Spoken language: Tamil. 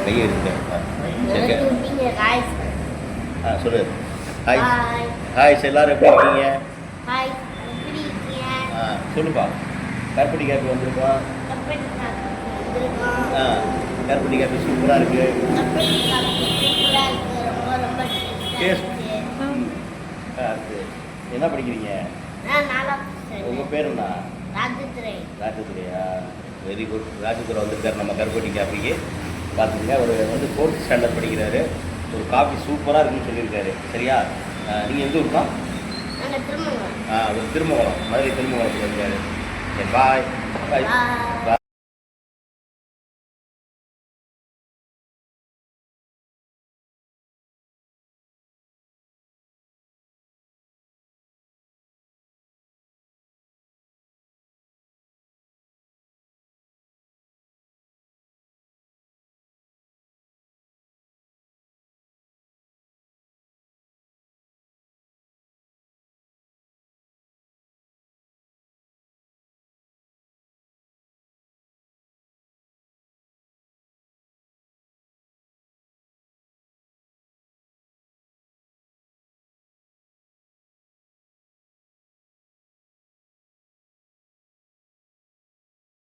கையை எடுத்துட்டேன். சொல்லு. ஹாய் ஹாய் எல்லாரும் எப்படி இருக்கீங்க? சொல்லுப்பா. கருப்பட்டி கேப் வந்திருக்கோம். கருப்பட்டி கேப் சூப்பராக இருக்கு. என்ன படிக்கிறீங்க? உங்கள் பேர் என்ன? ராஜதுரையா? Very good. ராஜதுரை வந்திருக்காரு நம்ம கருப்பட்டி கேப்புக்கு. பார்த்துங்க, அவர் வந்து 4th ஸ்டாண்டர்ட் படிக்கிறாரு. ஒரு காஃபி சூப்பராக இருக்குன்னு சொல்லியிருக்காரு. சரியா? நீங்கள் எங்கே இருக்கா? ஒரு திருமங்கலம், மதுரை திருமங்கலத்தில் இருக்காரு. பாய் பாய் பாய்.